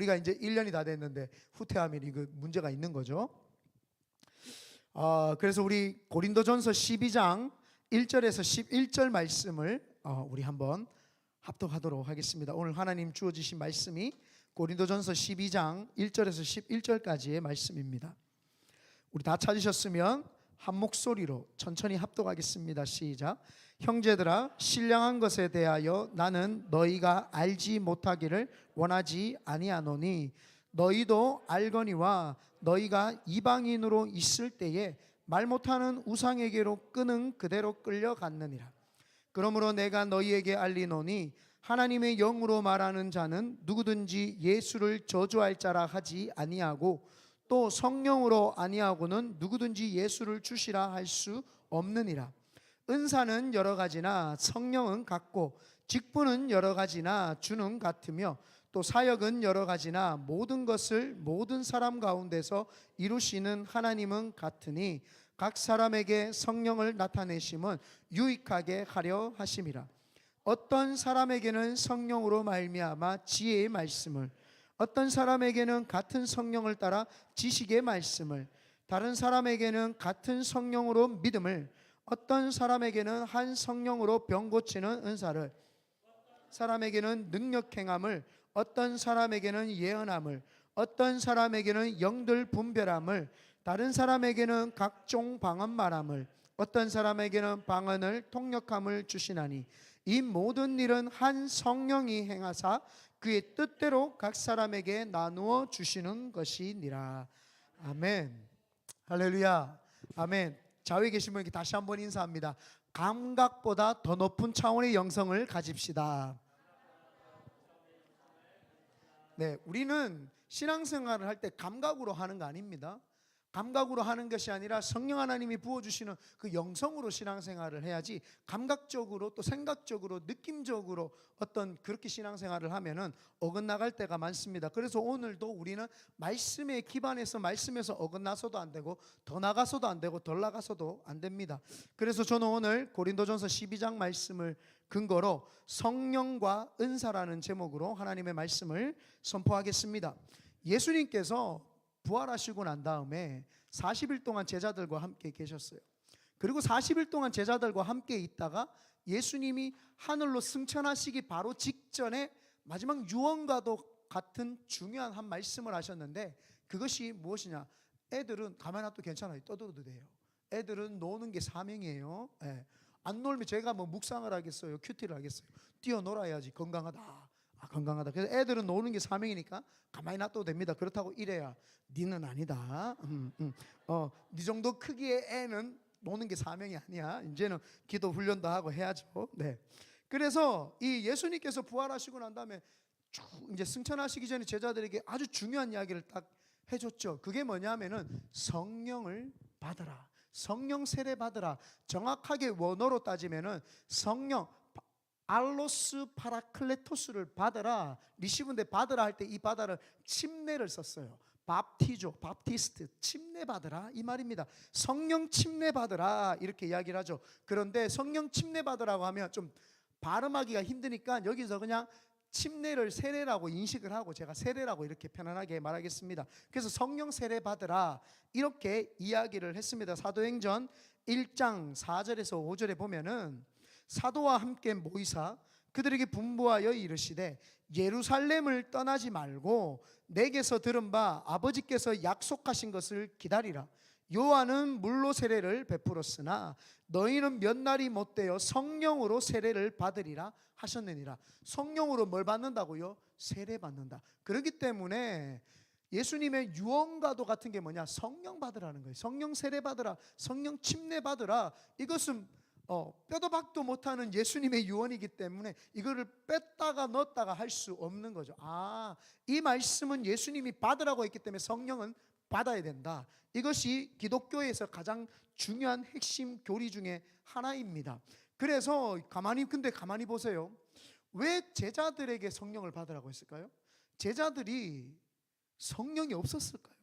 우리가 이제 1년이 다 됐는데 후퇴하면 이거 문제가 있는 거죠. 그래서 우리 고린도전서 12장 1절에서 11절 말씀을 우리 한번 합독하도록 하겠습니다. 오늘 하나님 주어지신 말씀이 고린도전서 12장 1절에서 11절까지의 말씀입니다. 우리 다 찾으셨으면 한 목소리로 천천히 합독하겠습니다. 시작. 형제들아, 신령한 것에 대하여 나는 너희가 알지 못하기를 원하지 아니하노니 너희도 알거니와 너희가 이방인으로 있을 때에 말 못하는 우상에게로 끄는 그대로 끌려갔느니라. 그러므로 내가 너희에게 알리노니 하나님의 영으로 말하는 자는 누구든지 예수를 저주할 자라 하지 아니하고 또 성령으로 아니하고는 누구든지 예수를 주시라 할 수 없느니라. 은사는 여러 가지나 성령은 같고 직분은 여러 가지나 주는 같으며 또 사역은 여러 가지나 모든 것을 모든 사람 가운데서 이루시는 하나님은 같으니 각 사람에게 성령을 나타내심은 유익하게 하려 하심이라. 어떤 사람에게는 성령으로 말미암아 지혜의 말씀을, 어떤 사람에게는 같은 성령을 따라 지식의 말씀을, 다른 사람에게는 같은 성령으로 믿음을, 어떤 사람에게는 한 성령으로 병 고치는 은사를, 사람에게는 능력 행함을, 어떤 사람에게는 예언함을, 어떤 사람에게는 영들 분별함을, 다른 사람에게는 각종 방언 말함을, 어떤 사람에게는 방언을 통역함을 주시나니 이 모든 일은 한 성령이 행하사 그의 뜻대로 각 사람에게 나누어 주시는 것이니라. 아멘. 할렐루야. 아멘. 좌우에 계신 분에게 다시 한번 인사합니다. 감각보다 더 높은 차원의 영성을 가집시다. 네, 우리는 신앙생활을 할 때 감각으로 하는 거 아닙니다. 감각으로 하는 것이 아니라 성령 하나님이 부어주시는 그 영성으로 신앙생활을 해야지, 감각적으로 또 생각적으로 느낌적으로 어떤 그렇게 신앙생활을 하면은 어긋나갈 때가 많습니다. 그래서 오늘도 우리는 말씀에 기반해서 말씀에서 어긋나서도 안 되고 더 나가서도 안 되고 덜 나가서도 안 됩니다. 그래서 저는 오늘 고린도전서 12장 말씀을 근거로 성령과 은사라는 제목으로 하나님의 말씀을 선포하겠습니다. 예수님께서 부활하시고 난 다음에 40일 동안 제자들과 함께 계셨어요. 그리고 40일 동안 제자들과 함께 있다가 예수님이 하늘로 승천하시기 바로 직전에 마지막 유언과도 같은 중요한 한 말씀을 하셨는데, 그것이 무엇이냐? 애들은 가만히 놔둬도 괜찮아요. 떠들어도 돼요. 애들은 노는 게 사명이에요. 안 놀면 제가 뭐 묵상을 하겠어요? 큐티를 하겠어요? 뛰어놀아야지 건강하다. 건강하다. 그래서 애들은 노는 게 사명이니까 가만히 놔둬도 됩니다. 그렇다고 이래야 니는 아니다. 니 정도 크기의 애는 노는 게 사명이 아니야. 이제는 기도 훈련도 하고 해야죠. 네. 그래서 이 예수님께서 부활하시고 난 다음에 쭉 이제 승천하시기 전에 제자들에게 아주 중요한 이야기를 딱 해줬죠. 그게 뭐냐면은 성령을 받으라. 성령 세례 받으라. 정확하게 원어로 따지면은 성령 알로스 파라클레토스를 받으라. 리시브인데 받으라 할 때 이 받아를 침례를 썼어요. 밥티조, 밥티스트, 침례 받으라 이 말입니다. 성령 침례 받으라 이렇게 이야기를 하죠. 그런데 성령 침례 받으라고 하면 좀 발음하기가 힘드니까 여기서 그냥 침례를 세례라고 인식을 하고 제가 세례라고 이렇게 편안하게 말하겠습니다. 그래서 성령 세례 받으라 이렇게 이야기를 했습니다. 사도행전 1장 4절에서 5절에 보면은 사도와 함께 모이사 그들에게 분부하여 이르시되 예루살렘을 떠나지 말고 내게서 들은 바 아버지께서 약속하신 것을 기다리라. 요한은 물로 세례를 베풀었으나 너희는 몇 날이 못되어 성령으로 세례를 받으리라 하셨느니라. 성령으로 뭘 받는다고요? 세례 받는다. 그렇기 때문에 예수님의 유언과도 같은 게 뭐냐? 성령 받으라는 거예요. 성령 세례 받으라, 성령 침례 받으라. 이것은 뼈도 박도 못하는 예수님의 유언이기 때문에 이거를 뺐다가 넣었다가 할 수 없는 거죠. 이 말씀은 예수님이 받으라고 했기 때문에 성령은 받아야 된다. 이것이 기독교에서 가장 중요한 핵심 교리 중에 하나입니다. 그래서 가만히 보세요. 왜 제자들에게 성령을 받으라고 했을까요? 제자들이 성령이 없었을까요?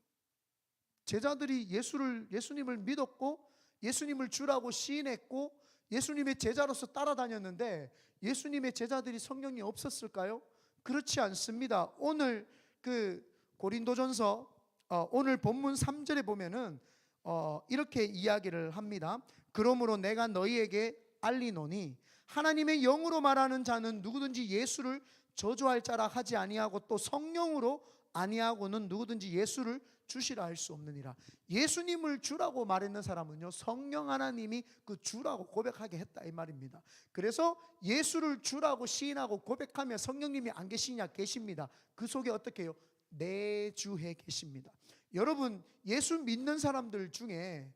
제자들이 예수님을 믿었고 예수님을 주라고 시인했고 예수님의 제자로서 따라다녔는데 예수님의 제자들이 성령이 없었을까요? 그렇지 않습니다. 오늘 그 고린도전서 오늘 본문 3절에 보면은 이렇게 이야기를 합니다. 그러므로 내가 너희에게 알리노니 하나님의 영으로 말하는 자는 누구든지 예수를 저주할 자라 하지 아니하고 또 성령으로 아니하고는 누구든지 예수를 주시라 할 수 없느니라. 예수님을 주라고 말했는 사람은요, 성령 하나님이 그 주라고 고백하게 했다 이 말입니다. 그래서 예수를 주라고 시인하고 고백하면 성령님이 안 계시냐? 계십니다. 그 속에 어떻게 해요? 내주해 계십니다. 여러분, 예수 믿는 사람들 중에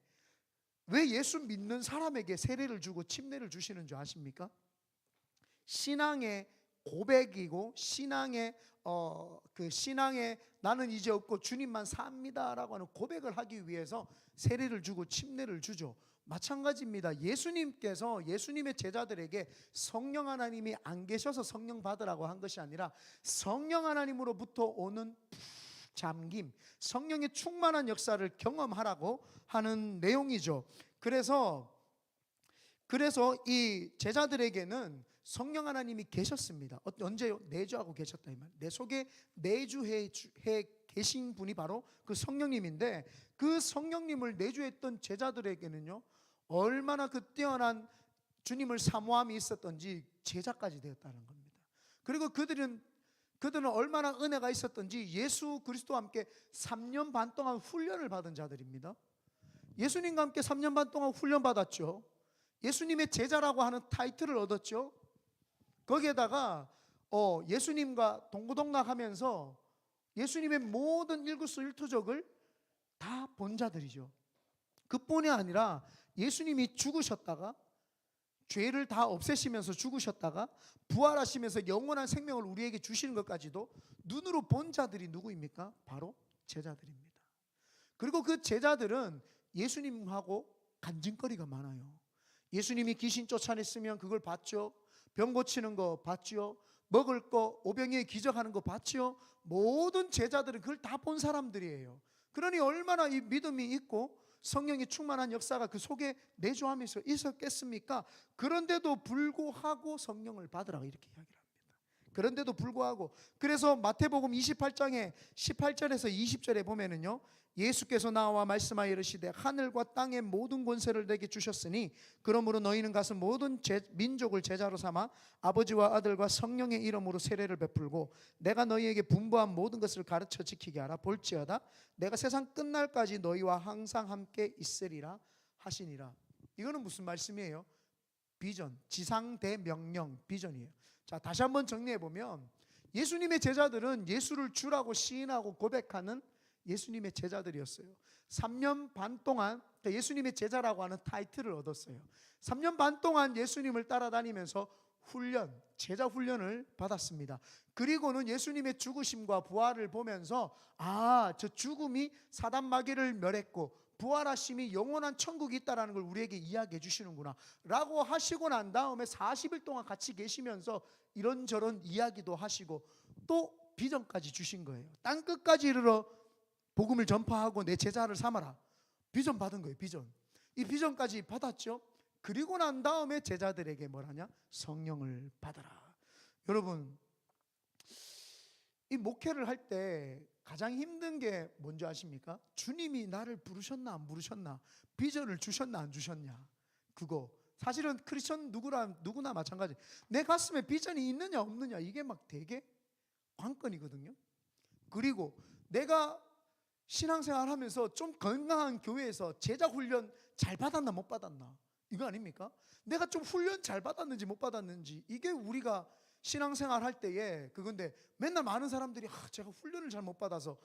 왜 예수 믿는 사람에게 세례를 주고 침례를 주시는 줄 아십니까? 신앙의 고백이고 신앙의 신앙의 나는 이제 없고 주님만 삽니다라고 하는 고백을 하기 위해서 세례를 주고 침례를 주죠. 마찬가지입니다. 예수님께서 예수님의 제자들에게 성령 하나님이 안 계셔서 성령 받으라고 한 것이 아니라 성령 하나님으로부터 오는 잠김, 성령의 충만한 역사를 경험하라고 하는 내용이죠. 그래서 이 제자들에게는 성령 하나님이 계셨습니다. 언제요? 내주하고 계셨다 이 말. 내 속에 내주해 계신 분이 바로 그 성령님인데, 그 성령님을 내주했던 제자들에게는요, 얼마나 그 뛰어난 주님을 사모함이 있었던지 제자까지 되었다는 겁니다. 그리고 그들은 얼마나 은혜가 있었던지 예수 그리스도와 함께 3년 반 동안 훈련을 받은 자들입니다. 예수님과 함께 3년 반 동안 훈련 받았죠. 예수님의 제자라고 하는 타이틀을 얻었죠. 거기에다가 예수님과 동고동락하면서 예수님의 모든 일거수일투족을 다 본 자들이죠. 그뿐이 아니라 예수님이 죽으셨다가 죄를 다 없애시면서 죽으셨다가 부활하시면서 영원한 생명을 우리에게 주시는 것까지도 눈으로 본 자들이 누구입니까? 바로 제자들입니다. 그리고 그 제자들은 예수님하고 간증거리가 많아요. 예수님이 귀신 쫓아냈으면 그걸 봤죠. 병 고치는 거 봤죠. 먹을 거, 오병이에 기적하는 거 봤죠. 모든 제자들은 그걸 다 본 사람들이에요. 그러니 얼마나 이 믿음이 있고 성령이 충만한 역사가 그 속에 내주하면서 있었겠습니까? 그런데도 불구하고 성령을 받으라고 이렇게 이야기를 합니다. 그런데도 불구하고, 그래서 마태복음 28장에 18절에서 20절에 보면은요, 예수께서 나와 말씀하여 이르시되 하늘과 땅의 모든 권세를 내게 주셨으니 그러므로 너희는 가서 모든 민족을 제자로 삼아 아버지와 아들과 성령의 이름으로 세례를 베풀고 내가 너희에게 분부한 모든 것을 가르쳐 지키게 하라. 볼지어다 내가 세상 끝날까지 너희와 항상 함께 있으리라 하시니라. 이거는 무슨 말씀이에요? 비전, 지상대명령 비전이에요. 자, 다시 한번 정리해 보면 예수님의 제자들은 예수를 주라고 시인하고 고백하는 예수님의 제자들이었어요. 3년 반 동안 예수님의 제자라고 하는 타이틀을 얻었어요. 3년 반 동안 예수님을 따라다니면서 제자 훈련을 받았습니다. 그리고는 예수님의 죽으심과 부활을 보면서 저 죽음이 사단 마귀를 멸했고 부활하심이 영원한 천국이 있다는 걸 우리에게 이야기해 주시는구나 라고 하시고 난 다음에 40일 동안 같이 계시면서 이런저런 이야기도 하시고 또 비전까지 주신 거예요. 땅끝까지 이르러 복음을 전파하고 내 제자를 삼아라. 비전 받은 거예요. 비전. 이 비전까지 받았죠. 그리고 난 다음에 제자들에게 뭐라냐? 성령을 받아라. 여러분, 이 목회를 할 때 가장 힘든 게 뭔지 아십니까? 주님이 나를 부르셨나 안 부르셨나, 비전을 주셨나 안 주셨냐, 그거. 사실은 크리스천 누구나 마찬가지. 내 가슴에 비전이 있느냐 없느냐, 이게 막 되게 관건이거든요. 그리고 내가 신앙생활 하면서 좀 건강한 교회에서 제자 훈련 잘 받았나 못 받았나, 이거 아닙니까? 내가 좀 훈련 잘 받았는지 못 받았는지, 이게 우리가 신앙생활 할 때에 그건데, 맨날 많은 사람들이 제가 훈련을 못 받아서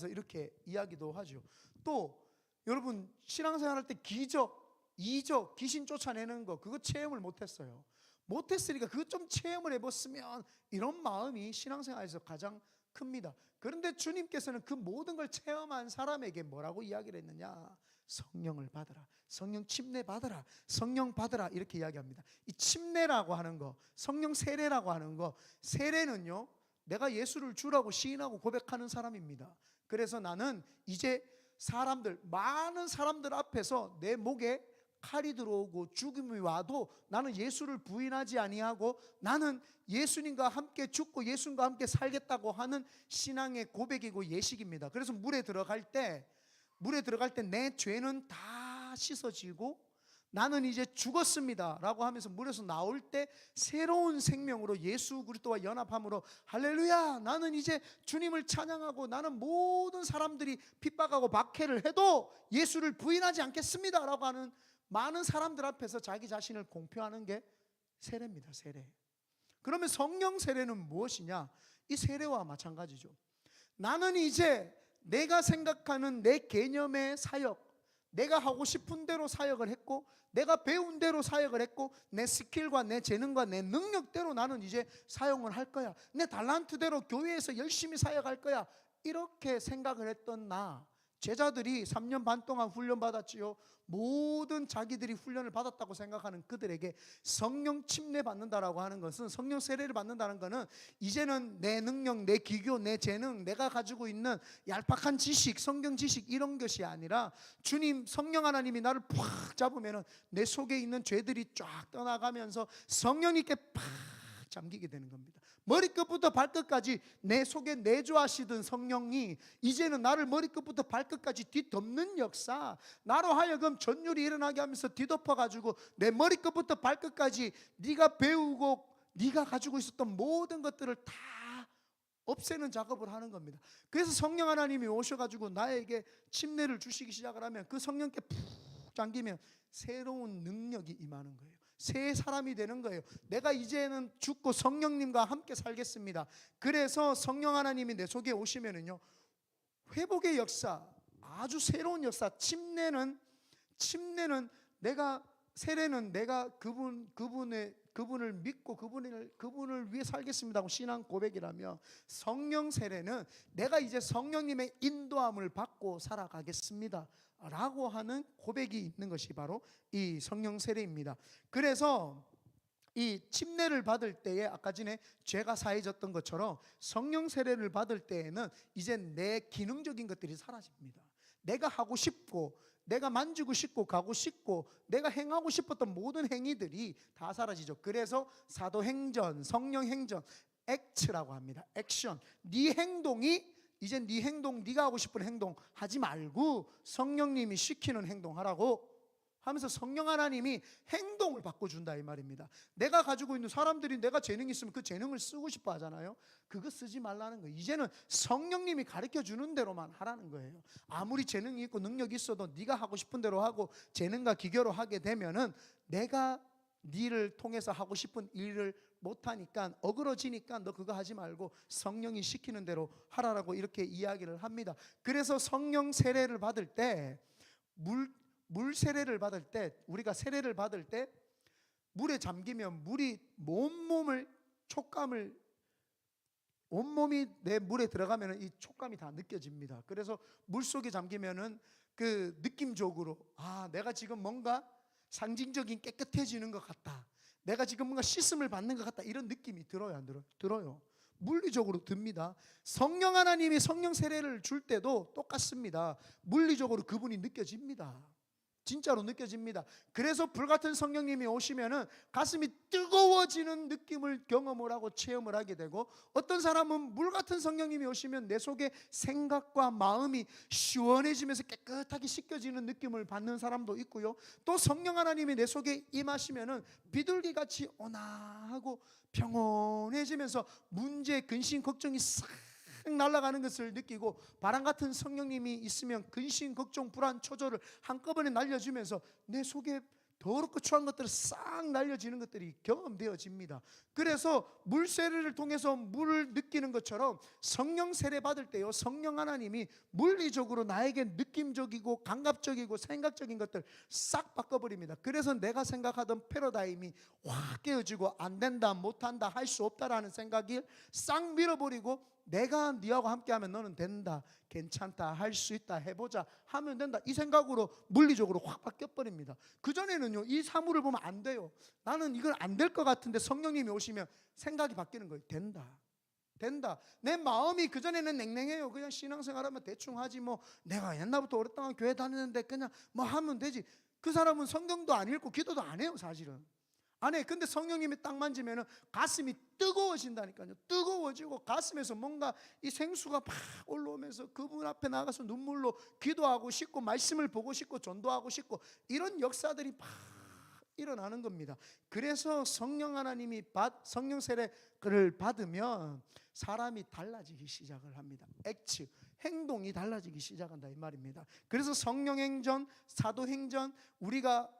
이렇게 이야기도 하죠. 또 여러분, 신앙생활 할 때 기적, 이적, 귀신 쫓아내는 거, 그거 체험을 못했어요. 못했으니까 그거 좀 체험을 해봤으면, 이런 마음이 신앙생활에서 가장 큽니다. 그런데 주님께서는 그 모든 걸 체험한 사람에게 뭐라고 이야기를 했느냐? 성령을 받아라, 성령 침례 받아라, 성령 받아라, 이렇게 이야기합니다. 이 침례라고 하는 거, 성령 세례라고 하는 거, 세례는요, 내가 예수를 주라고 시인하고 고백하는 사람입니다. 그래서 나는 이제 많은 사람들 앞에서 내 목에 칼이 들어오고 죽음이 와도 나는 예수를 부인하지 아니하고 나는 예수님과 함께 죽고 예수님과 함께 살겠다고 하는 신앙의 고백이고 예식입니다. 그래서 물에 들어갈 때 내 죄는 다 씻어지고 나는 이제 죽었습니다 라고 하면서 물에서 나올 때 새로운 생명으로 예수 그리스도와 연합함으로 할렐루야, 나는 이제 주님을 찬양하고 나는 모든 사람들이 핍박하고 박해를 해도 예수를 부인하지 않겠습니다 라고 하는 많은 사람들 앞에서 자기 자신을 공표하는 게 세례입니다. 세례. 그러면 성령 세례는 무엇이냐? 이 세례와 마찬가지죠. 나는 이제 내가 생각하는 내 개념의 사역, 내가 하고 싶은 대로 사역을 했고 내가 배운 대로 사역을 했고 내 스킬과 내 재능과 내 능력대로 나는 이제 사용을 할 거야. 내 달란트대로 교회에서 열심히 사역할 거야. 이렇게 생각을 했던 나, 제자들이 3년 반 동안 훈련 받았지요. 모든 자기들이 훈련을 받았다고 생각하는 그들에게 성령 침례 받는다라고 하는 것은, 성령 세례를 받는다는 것은 이제는 내 능력, 내 기교, 내 재능, 내가 가지고 있는 얄팍한 지식, 성경 지식 이런 것이 아니라 주님 성령 하나님이 나를 팍 잡으면 내 속에 있는 죄들이 쫙 떠나가면서 성령님께 팍 잠기게 되는 겁니다. 머리끝부터 발끝까지 내 속에 내주하시던 성령이 이제는 나를 머리끝부터 발끝까지 뒤덮는 역사, 나로 하여금 전율이 일어나게 하면서 뒤덮어가지고 내 머리끝부터 발끝까지 네가 배우고 네가 가지고 있었던 모든 것들을 다 없애는 작업을 하는 겁니다. 그래서 성령 하나님이 오셔가지고 나에게 침례를 주시기 시작을 하면 그 성령께 푹 잠기면 새로운 능력이 임하는 거예요. 새 사람이 되는 거예요. 내가 이제는 죽고 성령님과 함께 살겠습니다. 그래서 성령 하나님이 내 속에 오시면은요, 회복의 역사, 아주 새로운 역사, 침례는 내가, 세례는 내가 그분을 믿고 그분을 위해 살겠습니다 하고 신앙 고백이라며, 성령 세례는 내가 이제 성령님의 인도함을 받고 살아가겠습니다 라고 하는 고백이 있는 것이 바로 이 성령 세례입니다. 그래서 이 침례를 받을 때에 아까 전에 죄가 사해졌던 것처럼 성령 세례를 받을 때에는 이제 내 기능적인 것들이 사라집니다. 내가 하고 싶고 내가 만지고 싶고 가고 싶고 내가 행하고 싶었던 모든 행위들이 다 사라지죠. 그래서 사도행전, 성령행전, 액트라고 합니다. 액션. 네 행동이 이제 네 행동, 네가 하고 싶은 행동 하지 말고 성령님이 시키는 행동 하라고 하면서 성령 하나님이 행동을 바꿔준다 이 말입니다. 내가 가지고 있는, 사람들이 내가 재능이 있으면 그 재능을 쓰고 싶어 하잖아요. 그거 쓰지 말라는 거예요. 이제는 성령님이 가르쳐 주는 대로만 하라는 거예요. 아무리 재능이 있고 능력이 있어도 네가 하고 싶은 대로 하고 재능과 기교로 하게 되면은 내가 네를 통해서 하고 싶은 일을 못하니까 어그러지니까 너 그거 하지 말고 성령이 시키는 대로 하라라고 이렇게 이야기를 합니다. 그래서 성령 세례를 받을 때, 물 세례를 받을 때, 우리가 세례를 받을 때 물에 잠기면 물이 온몸이 내 물에 들어가면 이 촉감이 다 느껴집니다. 그래서 물 속에 잠기면은 그 느낌적으로 내가 지금 뭔가 상징적인 깨끗해지는 것 같다, 내가 지금 뭔가 씻음을 받는 것 같다, 이런 느낌이 들어요, 안 들어요? 들어요. 물리적으로 듭니다. 성령 하나님이 성령 세례를 줄 때도 똑같습니다. 물리적으로 그분이 느껴집니다. 진짜로 느껴집니다. 그래서 불같은 성령님이 오시면은 가슴이 뜨거워지는 느낌을 경험을 하고 체험을 하게 되고, 어떤 사람은 물 같은 성령님이 오시면 내 속에 생각과 마음이 시원해지면서 깨끗하게 씻겨지는 느낌을 받는 사람도 있고요. 또 성령 하나님이 내 속에 임하시면은 비둘기같이 온화하고 평온해지면서 문제, 근심, 걱정이 싹 날아가는 것을 느끼고, 바람 같은 성령님이 있으면 근심, 걱정, 불안, 초조를 한꺼번에 날려주면서 내 속에 더럽고 추한 것들을 싹 날려지는 것들이 경험되어집니다. 그래서 물 세례를 통해서 물을 느끼는 것처럼 성령 세례 받을 때요, 성령 하나님이 물리적으로 나에게 느낌적이고 감각적이고 생각적인 것들 싹 바꿔버립니다. 그래서 내가 생각하던 패러다임이 확 깨어지고 안 된다, 못한다, 할 수 없다라는 생각이 싹 밀어버리고, 내가 네하고 함께하면 너는 된다, 괜찮다, 할 수 있다, 해보자, 하면 된다, 이 생각으로 물리적으로 확 바뀌어버립니다. 그전에는요, 이 사물을 보면 안 돼요. 나는 이건 안 될 것 같은데 성령님이 오시면 생각이 바뀌는 거예요. 된다. 내 마음이 그전에는 냉랭해요. 그냥 신앙생활하면 대충 하지, 뭐 내가 옛날부터 오랫동안 교회 다니는데 그냥 뭐 하면 되지. 그 사람은 성경도 안 읽고 기도도 안 해요, 사실은. 안 해. 근데 성령님이 딱 만지면은 가슴이 뜨거워진다니까요. 뜨거워지고 가슴에서 뭔가 이 생수가 팍 올라오면서 그분 앞에 나가서 눈물로 기도하고 싶고 말씀을 보고 싶고 전도하고 싶고 이런 역사들이 팍 일어나는 겁니다. 그래서 성령 하나님이 성령 세례를 받으면 사람이 달라지기 시작을 합니다. 액츠, 행동이 달라지기 시작한다 이 말입니다. 그래서 성령 행전, 사도 행전, 우리가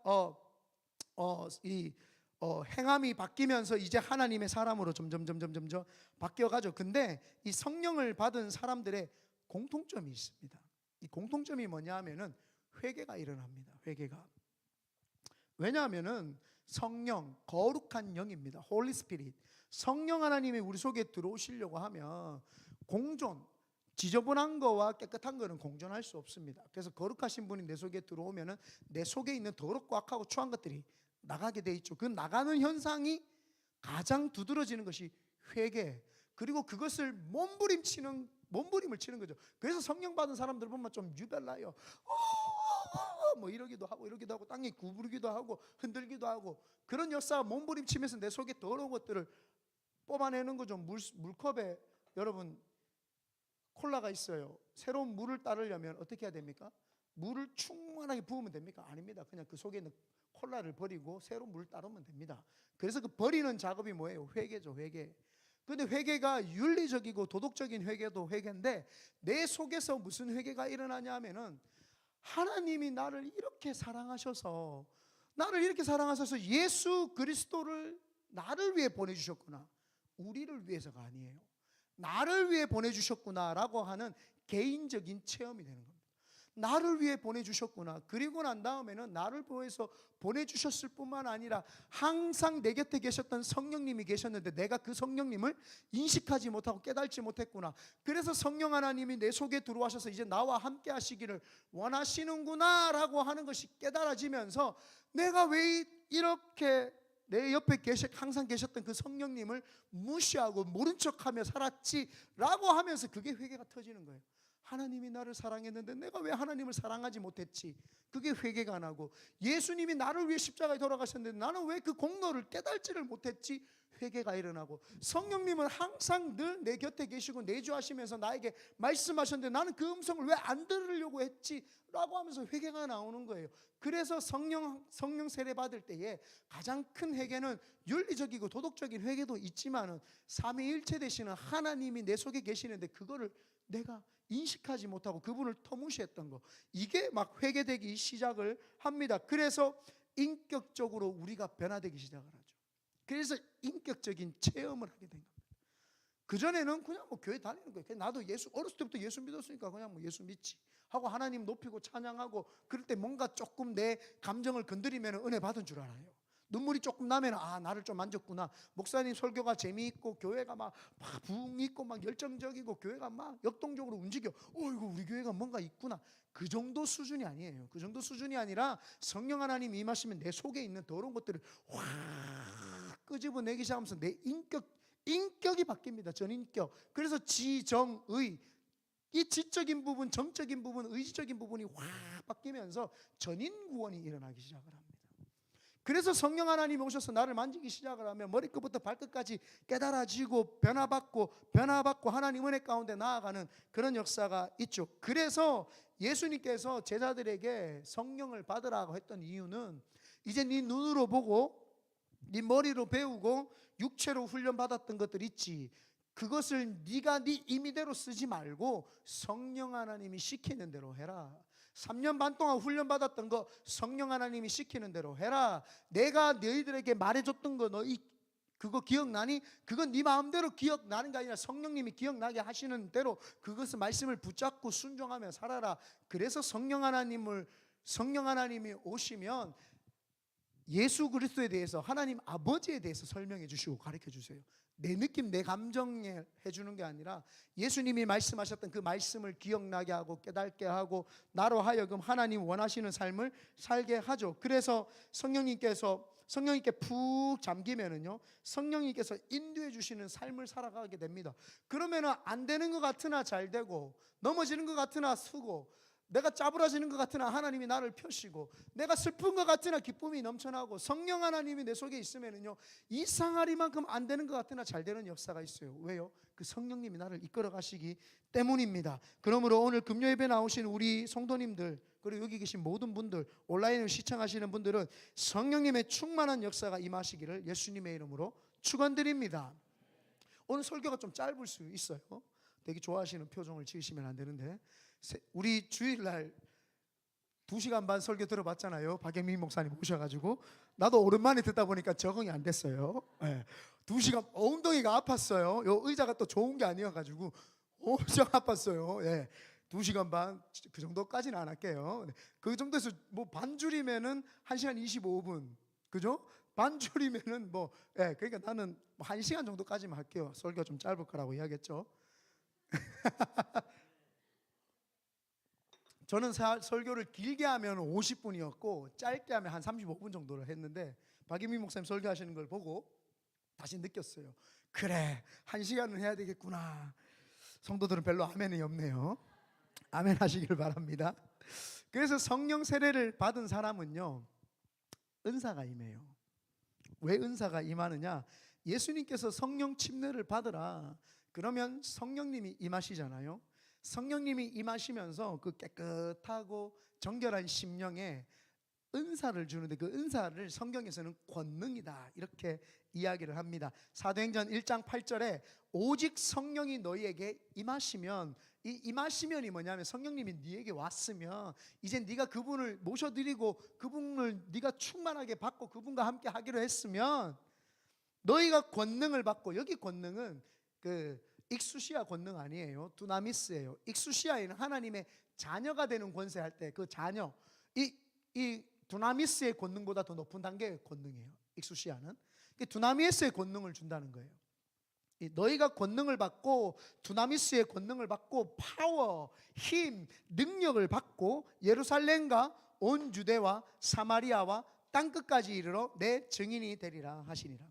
행함이 바뀌면서 이제 하나님의 사람으로 점점 바뀌어가죠. 근데 이 성령을 받은 사람들의 공통점이 있습니다. 이 공통점이 뭐냐 하면은 회개가 일어납니다. 회개가. 왜냐하면은 성령, 거룩한 영입니다. 홀리 스피릿. 성령 하나님이 우리 속에 들어오시려고 하면 공존, 지저분한 거와 깨끗한 거는 공존할 수 없습니다. 그래서 거룩하신 분이 내 속에 들어오면은 내 속에 있는 더럽고 악하고 추한 것들이 나가게 돼 있죠. 그 나가는 현상이 가장 두드러지는 것이 회개. 그리고 그것을 몸부림을 치는 거죠. 그래서 성령 받은 사람들 보면 좀 유별나요. 뭐 이러기도 하고 땅에 구부르기도 하고 흔들기도 하고 그런 역사가 몸부림치면서 내 속에 더러운 것들을 뽑아내는 거죠. 물컵에 여러분 콜라가 있어요. 새로운 물을 따르려면 어떻게 해야 됩니까? 물을 충만하게 부으면 됩니까? 아닙니다. 그냥 그 속에 있는 콜라를 버리고 새로운 물을 따르면 됩니다. 그래서 그 버리는 작업이 뭐예요? 회개죠. 회개. 근데 회개가 윤리적이고 도덕적인 회개도 회개인데 내 속에서 무슨 회개가 일어나냐 하면은 하나님이 나를 이렇게 사랑하셔서 예수 그리스도를 나를 위해 보내주셨구나. 우리를 위해서가 아니에요. 나를 위해 보내주셨구나라고 하는 개인적인 체험이 되는 겁니다. 나를 위해 보내주셨구나. 그리고 난 다음에는 나를 위해서 보내주셨을 뿐만 아니라 항상 내 곁에 계셨던 성령님이 계셨는데 내가 그 성령님을 인식하지 못하고 깨닫지 못했구나. 그래서 성령 하나님이 내 속에 들어와셔서 이제 나와 함께 하시기를 원하시는구나 라고 하는 것이 깨달아지면서 내가 왜 이렇게 내 옆에 항상 계셨던 그 성령님을 무시하고 모른 척하며 살았지 라고 하면서 그게 회개가 터지는 거예요. 하나님이 나를 사랑했는데 내가 왜 하나님을 사랑하지 못했지? 그게 회개가 나고, 예수님이 나를 위해 십자가에 돌아가셨는데 나는 왜 그 공로를 깨달지를 못했지? 회개가 일어나고, 성령님은 항상 늘 내 곁에 계시고 내주하시면서 나에게 말씀하셨는데 나는 그 음성을 왜 안 들으려고 했지? 라고 하면서 회개가 나오는 거예요. 그래서 성령 세례 받을 때에 가장 큰 회개는 윤리적이고 도덕적인 회개도 있지만은 삼위일체 되시는 하나님이 내 속에 계시는데 그거를 내가 인식하지 못하고 그분을 터무시했던 거, 이게 막 회개되기 시작을 합니다. 그래서 인격적으로 우리가 변화되기 시작을 하죠. 그래서 인격적인 체험을 하게 된 겁니다. 그전에는 그냥 뭐 교회 다니는 거예요. 나도 어렸을 때부터 예수 믿었으니까 그냥 뭐 예수 믿지 하고 하나님 높이고 찬양하고, 그럴 때 뭔가 조금 내 감정을 건드리면 은혜 받은 줄 알아요. 눈물이 조금 나면 나를 좀 만졌구나. 목사님 설교가 재미있고 교회가 막 부흥 있고 막 열정적이고 교회가 막 역동적으로 움직여. 이거 우리 교회가 뭔가 있구나. 그 정도 수준이 아니에요. 그 정도 수준이 아니라 성령 하나님 임하시면 내 속에 있는 더러운 것들을 확 끄집어내기 시작하면서 내 인격이 바뀝니다. 전인격. 그래서 지정의, 이 지적인 부분, 정적인 부분, 의지적인 부분이 확 바뀌면서 전인 구원이 일어나기 시작을 합니다. 그래서 성령 하나님이 오셔서 나를 만지기 시작을 하면 머리끝부터 발끝까지 깨달아지고 변화받고 하나님 은혜 가운데 나아가는 그런 역사가 있죠. 그래서 예수님께서 제자들에게 성령을 받으라고 했던 이유는, 이제 네 눈으로 보고 네 머리로 배우고 육체로 훈련받았던 것들 있지, 그것을 네가 네 임의대로 쓰지 말고 성령 하나님이 시키는 대로 해라. 3년 반 동안 훈련받았던 거 성령 하나님이 시키는 대로 해라. 내가 너희들에게 말해줬던 거 너희 그거 기억나니? 그건 네 마음대로 기억나는 게 아니라 성령님이 기억나게 하시는 대로 그것을 말씀을 붙잡고 순종하며 살아라. 그래서 성령 하나님이 오시면 예수 그리스도에 대해서, 하나님 아버지에 대해서 설명해 주시고 가르쳐 주세요. 내 느낌, 내 감정에 해주는 게 아니라 예수님이 말씀하셨던 그 말씀을 기억나게 하고 깨닫게 하고 나로 하여금 하나님 원하시는 삶을 살게 하죠. 그래서 성령님께 푹 잠기면은요, 성령님께서 인도해 주시는 삶을 살아가게 됩니다. 그러면은 안 되는 것 같으나 잘 되고, 넘어지는 것 같으나 서고, 내가 짜부라지는 것 같으나 하나님이 나를 펴시고, 내가 슬픈 것 같으나 기쁨이 넘쳐나고, 성령 하나님이 내 속에 있으면은요 이상하리만큼 안 되는 것 같으나 잘 되는 역사가 있어요. 왜요? 그 성령님이 나를 이끌어 가시기 때문입니다. 그러므로 오늘 금요 예배 나오신 우리 성도님들, 그리고 여기 계신 모든 분들, 온라인으로 시청하시는 분들은 성령님의 충만한 역사가 임하시기를 예수님의 이름으로 축원드립니다. 오늘 설교가 좀 짧을 수 있어요. 되게 좋아하시는 표정을 지으시면 안 되는데, 우리 주일날 2시간 반 설교 들어봤잖아요. 박영민 목사님 오셔가지고. 나도 오랜만에 듣다 보니까 적응이 안 됐어요. 2시간 엉덩이가 아팠어요. 요 의자가 또 좋은 게 아니어가지고 엄청 아팠어요. 2시간 반, 그 정도까지는 안 할게요. 그 정도에서 뭐 반줄이면은 1시간 25분, 그죠? 반줄이면은 그러니까 나는 1시간 정도까지만 할게요. 설교가 좀 짧을 거라고 이야기했죠. 저는 설교를 길게 하면 50분이었고 짧게 하면 한 35분 정도를 했는데, 박인민 목사님 설교하시는 걸 보고 다시 느꼈어요. 그래, 1시간은 해야 되겠구나. 성도들은 별로 아멘이 없네요. 아멘 하시길 바랍니다. 그래서 성령 세례를 받은 사람은요 은사가 임해요. 왜 은사가 임하느냐? 예수님께서 성령 침례를 받으라 그러면 성령님이 임하시잖아요. 성령님이 임하시면서 그 깨끗하고 정결한 심령에 은사를 주는데, 그 은사를 성경에서는 권능이다 이렇게 이야기를 합니다. 사도행전 1장 8절에 오직 성령이 너희에게 임하시면, 이 임하시면이 뭐냐면 성령님이 네게 왔으면 이제 네가 그분을 모셔드리고 그분을 네가 충만하게 받고 그분과 함께 하기로 했으면 너희가 권능을 받고, 여기 권능은 그 익수시아 권능 아니에요. 두나미스예요. 익수시아에는 하나님의 자녀가 되는 권세할 때 그 자녀, 이 두나미스의 권능보다 더 높은 단계의 권능이에요. 익수시아는 두나미스의 권능을 준다는 거예요. 너희가 권능을 받고 두나미스의 권능을 받고 파워, 힘, 능력을 받고 예루살렘과 온 유대와 사마리아와 땅끝까지 이르러 내 증인이 되리라 하시니라.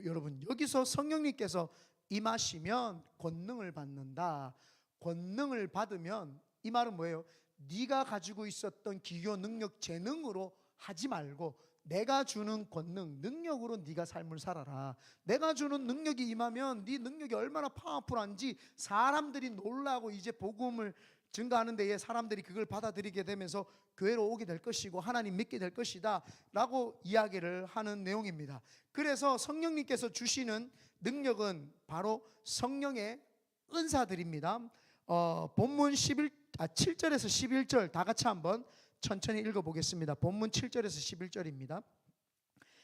여러분, 여기서 성령님께서 임하시면 권능을 받는다. 권능을 받으면 이 말은 뭐예요? 네가 가지고 있었던 기교, 능력, 재능으로 하지 말고 내가 주는 권능, 능력으로 네가 삶을 살아라. 내가 주는 능력이 임하면 네 능력이 얼마나 파워풀한지 사람들이 놀라고 이제 복음을 증거하는 데에 사람들이 그걸 받아들이게 되면서 교회로 오게 될 것이고 하나님 믿게 될 것이다 라고 이야기를 하는 내용입니다. 그래서 성령님께서 주시는 능력은 바로 성령의 은사들입니다. 본문 7절에서 11절 다 같이 한번 천천히 읽어보겠습니다. 본문 7절에서 11절입니다.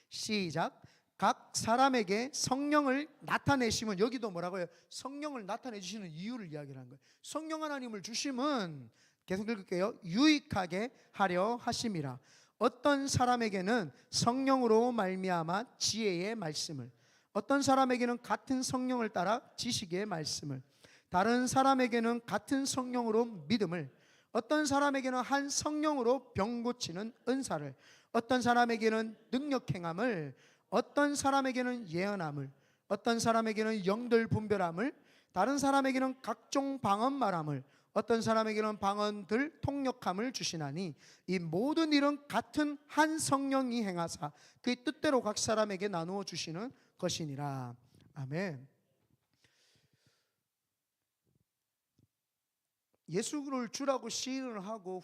시작. 각 사람에게 성령을 나타내시면, 여기도 뭐라고요? 성령을 나타내 주시는 이유를 이야기하는 거예요. 성령 하나님을 주심은, 계속 읽을게요. 유익하게 하려 하심이라. 어떤 사람에게는 성령으로 말미암아 지혜의 말씀을, 어떤 사람에게는 같은 성령을 따라 지식의 말씀을, 다른 사람에게는 같은 성령으로 믿음을, 어떤 사람에게는 한 성령으로 병 고치는 은사를, 어떤 사람에게는 능력 행함을, 어떤 사람에게는 예언함을, 어떤 사람에게는 영들 분별함을, 다른 사람에게는 각종 방언 말함을, 어떤 사람에게는 방언들 통역함을 주시나니 이 모든 일은 같은 한 성령이 행하사 그의 뜻대로 각 사람에게 나누어 주시는 것이니라. 아멘. 예수를 주라고 시인을 하고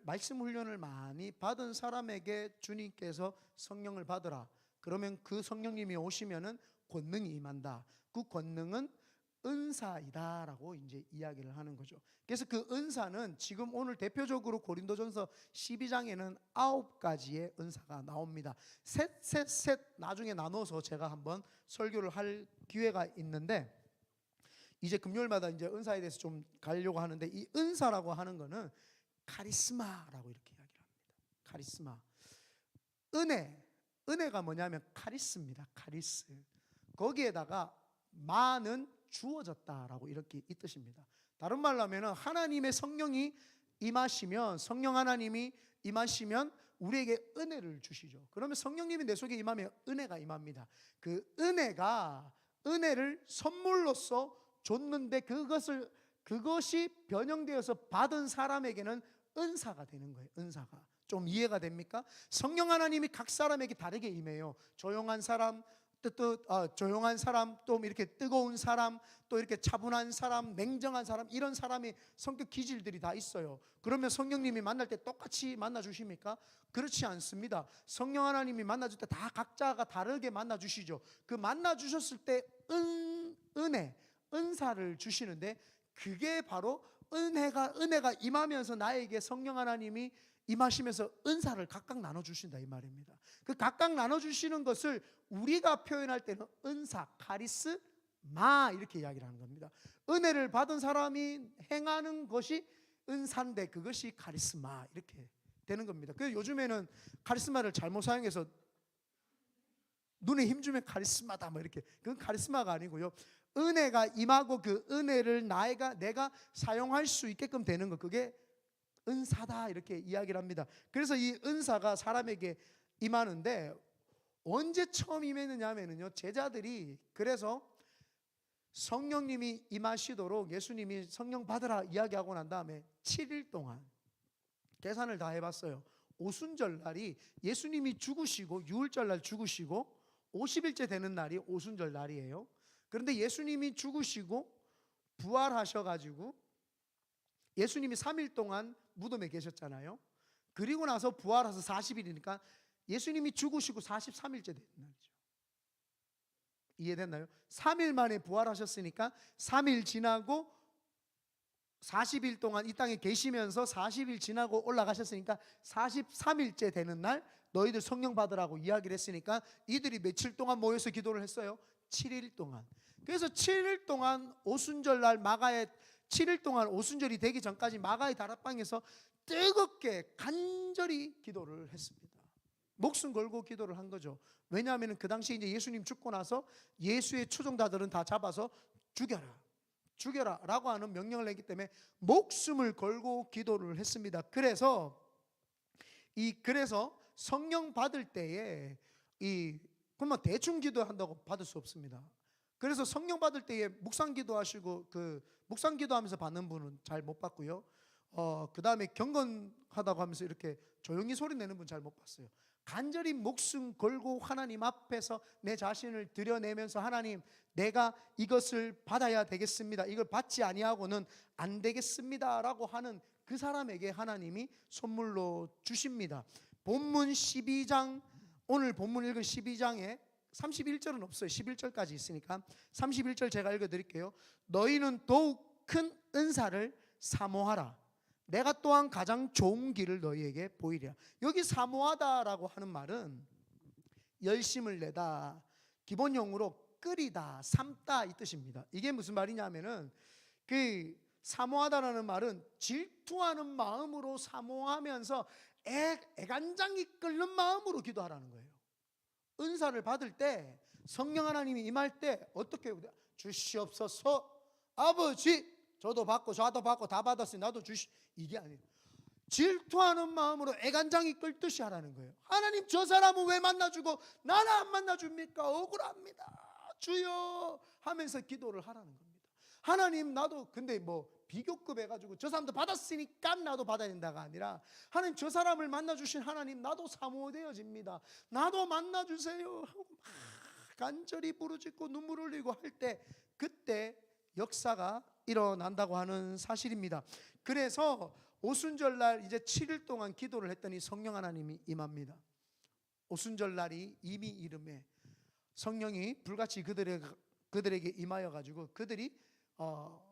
말씀 훈련을 많이 받은 사람에게 주님께서 성령을 받으라 그러면 그 성령님이 오시면은 권능이 임한다. 그 권능은 은사이다라고 이제 이야기를 하는 거죠. 그래서 그 은사는 지금 오늘 대표적으로 고린도전서 12장에는 9가지의 은사가 나옵니다. 셋 나중에 나눠서 제가 한번 설교를 할 기회가 있는데, 이제 금요일마다 이제 은사에 대해서 좀 가려고 하는데, 이 은사라고 하는 거는 카리스마라고 이렇게 이야기를 합니다. 카리스마. 은혜가 뭐냐면 카리스입니다. 카리스. 거기에다가 마는 주어졌다라고 이렇게 이 뜻입니다. 다른 말로 하면 하나님의 성령이 임하시면, 성령 하나님이 임하시면 우리에게 은혜를 주시죠. 그러면 성령님이 내 속에 임하면 은혜가 임합니다. 그 은혜를 선물로서 줬는데 그것을 그것이 변형되어서 받은 사람에게는 은사가 되는 거예요. 은사가. 좀 이해가 됩니까? 성령 하나님이 각 사람에게 다르게 임해요. 조용한 사람, 조용한 사람, 또 이렇게 뜨거운 사람, 또 이렇게 차분한 사람, 냉정한 사람, 이런 사람의 성격 기질들이 다 있어요. 그러면 성령님이 만날 때 똑같이 만나 주십니까? 그렇지 않습니다. 성령 하나님이 만나 줄 때 다 각자가 다르게 만나 주시죠. 그 만나 주셨을 때 은혜, 은사를 주시는데, 그게 바로 은혜가 임하면서 나에게 성령 하나님이 임하시면서 은사를 각각 나눠주신다 이 말입니다. 그 각각 나눠주시는 것을 우리가 표현할 때는 은사, 카리스마 이렇게 이야기를 하는 겁니다. 은혜를 받은 사람이 행하는 것이 은사인데 그것이 카리스마 이렇게 되는 겁니다. 그래서 요즘에는 카리스마를 잘못 사용해서 눈에 힘주면 카리스마다 뭐 이렇게, 그건 카리스마가 아니고요. 은혜가 임하고 그 은혜를 내가 사용할 수 있게끔 되는 것, 그게 은사다 이렇게 이야기를 합니다. 그래서 이 은사가 사람에게 임하는데 언제 처음 임했느냐 하면요, 제자들이 그래서 성령님이 임하시도록 예수님이 성령 받으라 이야기하고 난 다음에 7일 동안 계산을 다 해봤어요. 오순절 날이 예수님이 죽으시고 유월절 날 죽으시고 50일째 되는 날이 오순절 날이에요. 그런데 예수님이 죽으시고 부활하셔가지고 예수님이 3일 동안 무덤에 계셨잖아요. 그리고 나서 부활해서 40일이니까 예수님이 죽으시고 43일째 되는 날이죠. 이해됐나요? 3일 만에 부활하셨으니까 3일 지나고 40일 동안 이 땅에 계시면서 40일 지나고 올라가셨으니까 43일째 되는 날 너희들 성령 받으라고 이야기를 했으니까 이들이 며칠 동안 모여서 기도를 했어요? 7일 동안. 그래서 7일 동안 오순절 날 7일 동안 오순절이 되기 전까지 마가의 다락방에서 뜨겁게 간절히 기도를 했습니다. 목숨 걸고 기도를 한 거죠. 왜냐하면 그 당시에 이제 예수님 죽고 나서 예수의 추종자들은 다 잡아서 죽여라 라고 하는 명령을 내기 때문에 목숨을 걸고 기도를 했습니다. 그래서 성령 받을 때에 그러면 대충 기도한다고 받을 수 없습니다. 그래서 성령 받을 때에 묵상 기도하시고 묵상 기도하면서 받는 분은 잘 못 받고요. 그 다음에 경건하다고 하면서 이렇게 조용히 소리 내는 분 잘 못 봤어요. 간절히 목숨 걸고 하나님 앞에서 내 자신을 드러내면서 하나님, 내가 이것을 받아야 되겠습니다, 이걸 받지 아니하고는 안 되겠습니다라고 하는 그 사람에게 하나님이 선물로 주십니다. 본문 12장, 오늘 본문 읽은 12장에 31절은 없어요. 11절까지 있으니까 31절 제가 읽어드릴게요. 너희는 더욱 큰 은사를 사모하라. 내가 또한 가장 좋은 길을 너희에게 보이리라. 여기 사모하다라고 하는 말은 열심을 내다, 기본 용어로 끓이다, 삶다 이 뜻입니다. 이게 무슨 말이냐면은 사모하다라는 말은 질투하는 마음으로 사모하면서 애간장이 끓는 마음으로 기도하라는 거예요. 은사를 받을 때 성령 하나님이 임할 때 어떻게 주시옵소서, 아버지 저도 받고 다 받았으니 나도 이게 아니에요. 질투하는 마음으로 애간장이 끓듯이 하라는 거예요. 하나님, 저 사람은 왜 만나주고 나는 안 만나줍니까? 억울합니다 주여 하면서 기도를 하라는 겁니다. 하나님, 나도 근데 비교급 해가지고 저 사람도 받았으니까 나도 받아야 된다가 아니라, 하나님, 저 사람을 만나주신 하나님, 나도 사모되어집니다, 나도 만나주세요 하고 막 간절히 부르짖고 눈물 흘리고 할 때 그때 역사가 일어난다고 하는 사실입니다. 그래서 오순절 날 이제 7일 동안 기도를 했더니 성령 하나님이 임합니다. 오순절 날이 이미 이름에 성령이 불같이 그들에게 임하여 가지고 그들이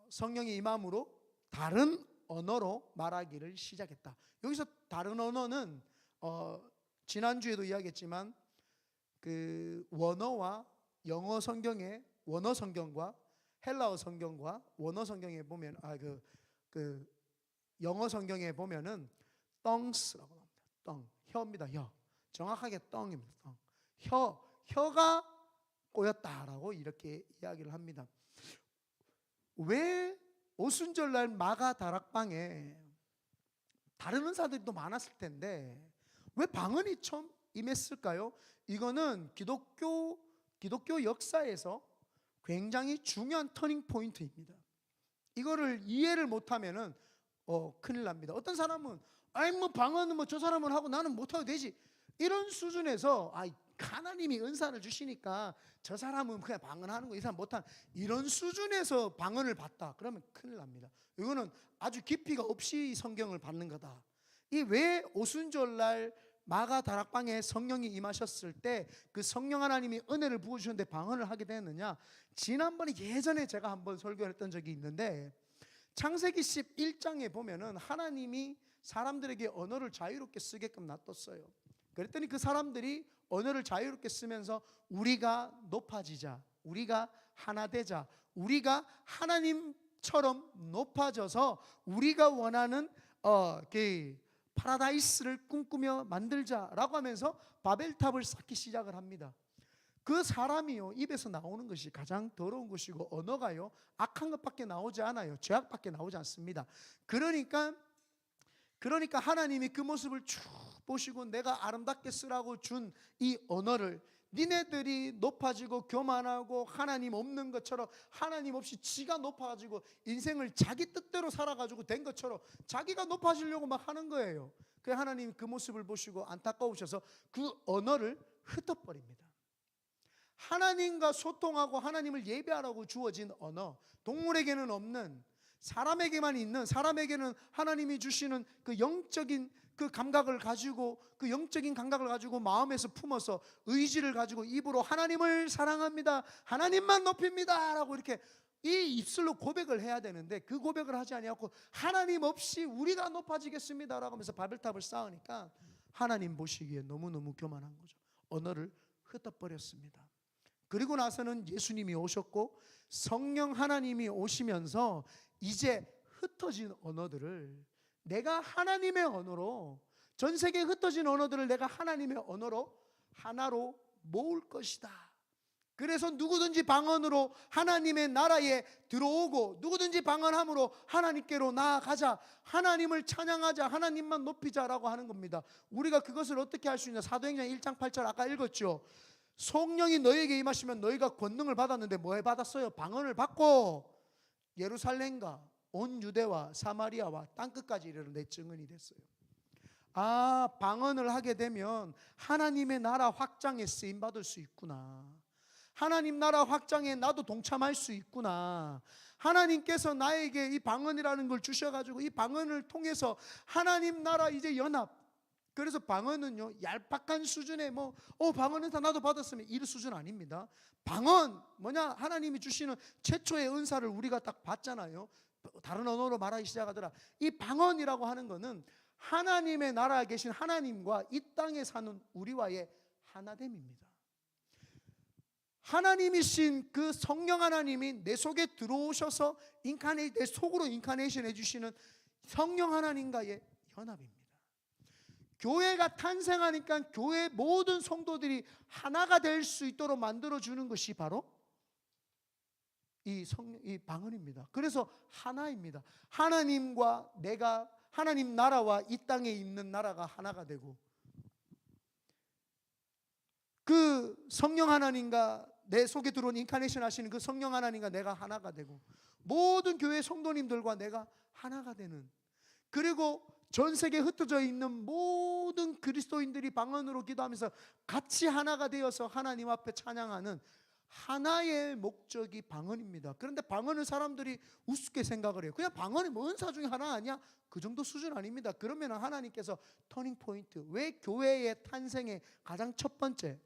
성령의 임함으로 다른 언어로 말하기를 시작했다. 여기서 다른 언어는 지난주에도 이야기했지만 그 원어와 영어 성경의 원어 성경과 헬라어 성경과 원어 성경에 보면 영어 성경에 보면은 tongues라고 합니다. 혀입니다. 혀. 정확하게 tongue입니다. 혀가 꼬였다라고 이렇게 이야기를 합니다. 왜 오순절날 마가 다락방에 다른 은사들이 또 많았을 텐데 왜 방언이 처음 임했을까요? 이거는 기독교 역사에서 굉장히 중요한 터닝 포인트입니다. 이거를 이해를 못하면은 큰일 납니다. 어떤 사람은 아니 뭐 방언은 뭐 저 사람은 하고 나는 못해도 되지, 이런 수준에서 하나님이 은사를 주시니까 저 사람은 그냥 방언하는 거 이 사람 못한, 이런 수준에서 방언을 받다 그러면 큰일 납니다. 이거는 아주 깊이가 없이 성경을 받는 거다. 이 왜 오순절날 마가 다락방에 성령이 임하셨을 때 그 성령 하나님이 은혜를 부어주셨는데 방언을 하게 되느냐, 지난번에 예전에 제가 한번 설교했던 적이 있는데, 창세기 11장에 보면은 하나님이 사람들에게 언어를 자유롭게 쓰게끔 놔뒀어요. 그랬더니 그 사람들이 언어를 자유롭게 쓰면서 우리가 높아지자, 우리가 하나 되자, 우리가 하나님처럼 높아져서 우리가 원하는 파라다이스를 꿈꾸며 만들자라고 하면서 바벨탑을 쌓기 시작을 합니다. 그 사람이요, 입에서 나오는 것이 가장 더러운 것이고 언어가요 악한 것밖에 나오지 않아요. 죄악밖에 나오지 않습니다. 그러니까 하나님이 그 모습을 쭉 보시고 내가 아름답게 쓰라고 준 이 언어를, 니네들이 높아지고 교만하고 하나님 없는 것처럼, 하나님 없이 지가 높아가지고 인생을 자기 뜻대로 살아가지고 된 것처럼 자기가 높아지려고 막 하는 거예요. 그래서 하나님 그 모습을 보시고 안타까우셔서 그 언어를 흩어버립니다. 하나님과 소통하고 하나님을 예배하라고 주어진 언어, 동물에게는 없는, 사람에게만 있는, 사람에게는 하나님이 주시는 그 영적인 그 감각을 가지고, 그 영적인 감각을 가지고 마음에서 품어서 의지를 가지고 입으로 하나님을 사랑합니다, 하나님만 높입니다 라고 이렇게 이 입술로 고백을 해야 되는데, 그 고백을 하지 아니하고 하나님 없이 우리가 높아지겠습니다 라고 하면서 바벨탑을 쌓으니까 하나님 보시기에 너무너무 교만한 거죠. 언어를 흩어버렸습니다. 그리고 나서는 예수님이 오셨고 성령 하나님이 오시면서 이제 흩어진 언어들을 내가 하나님의 언어로, 전 세계에 흩어진 언어들을 내가 하나님의 언어로 하나로 모을 것이다. 그래서 누구든지 방언으로 하나님의 나라에 들어오고, 누구든지 방언함으로 하나님께로 나아가자, 하나님을 찬양하자, 하나님만 높이자라고 하는 겁니다. 우리가 그것을 어떻게 할 수 있냐? 사도행전 1장 8절 아까 읽었죠. 성령이 너에게 임하시면 너희가 권능을 받았는데 뭐 받았어요? 방언을 받고 예루살렘과 온 유대와 사마리아와 땅끝까지 이르러 내 증언이 됐어요. 방언을 하게 되면 하나님의 나라 확장에 쓰임 받을 수 있구나, 하나님 나라 확장에 나도 동참할 수 있구나, 하나님께서 나에게 이 방언이라는 걸 주셔가지고 이 방언을 통해서 하나님 나라 이제 연합. 그래서 방언은요 얄팍한 수준의 방언은 다 나도 받았으면 이 수준 아닙니다. 방언 뭐냐? 하나님이 주시는 최초의 은사를 우리가 딱 봤잖아요. 다른 언어로 말하기 시작하더라. 이 방언이라고 하는 거는 하나님의 나라에 계신 하나님과 이 땅에 사는 우리와의 하나됨입니다. 하나님이신 그 성령 하나님이 내 속에 들어오셔서 내 속으로 인카네이션 해주시는 성령 하나님과의 연합입니다. 교회가 탄생하니까 교회 모든 성도들이 하나가 될 수 있도록 만들어주는 것이 바로 이 방언입니다. 그래서 하나입니다. 하나님과 내가, 하나님 나라와 이 땅에 있는 나라가 하나가 되고, 그 성령 하나님과 내 속에 들어온 인카네이션 하시는 그 성령 하나님과 내가 하나가 되고, 모든 교회 성도님들과 내가 하나가 되는, 그리고 전 세계에 흩어져 있는 모든 그리스도인들이 방언으로 기도하면서 같이 하나가 되어서 하나님 앞에 찬양하는 하나의 목적이 방언입니다. 그런데 방언을 사람들이 우습게 생각을 해요. 그냥 방언이 뭐 은사 중에 하나 아니야? 그 정도 수준 아닙니다. 그러면 하나님께서 터닝 포인트, 왜 교회의 탄생의 가장 첫 번째,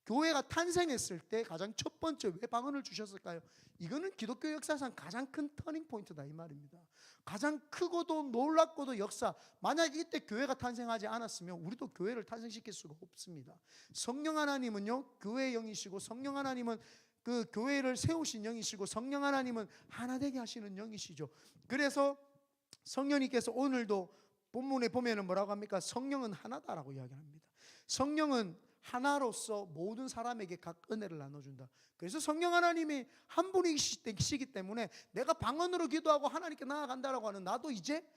교회가 탄생했을 때 가장 첫 번째 왜 방언을 주셨을까요? 이거는 기독교 역사상 가장 큰 터닝 포인트다 이 말입니다. 가장 크고도 놀랍고도 역사. 만약 이때 교회가 탄생하지 않았으면 우리도 교회를 탄생시킬 수가 없습니다. 성령 하나님은요 교회의 영이시고, 성령 하나님은 그 교회를 세우신 영이시고, 성령 하나님은 하나 되게 하시는 영이시죠. 그래서 성령님께서 오늘도 본문에 보면은 뭐라고 합니까? 성령은 하나다라고 이야기합니다. 성령은 하나로서 모든 사람에게 각 은혜를 나눠준다. 그래서 성령 하나님이 한 분이시기 때문에 내가 방언으로 기도하고 하나님께 나아간다라고 하는, 나도 이제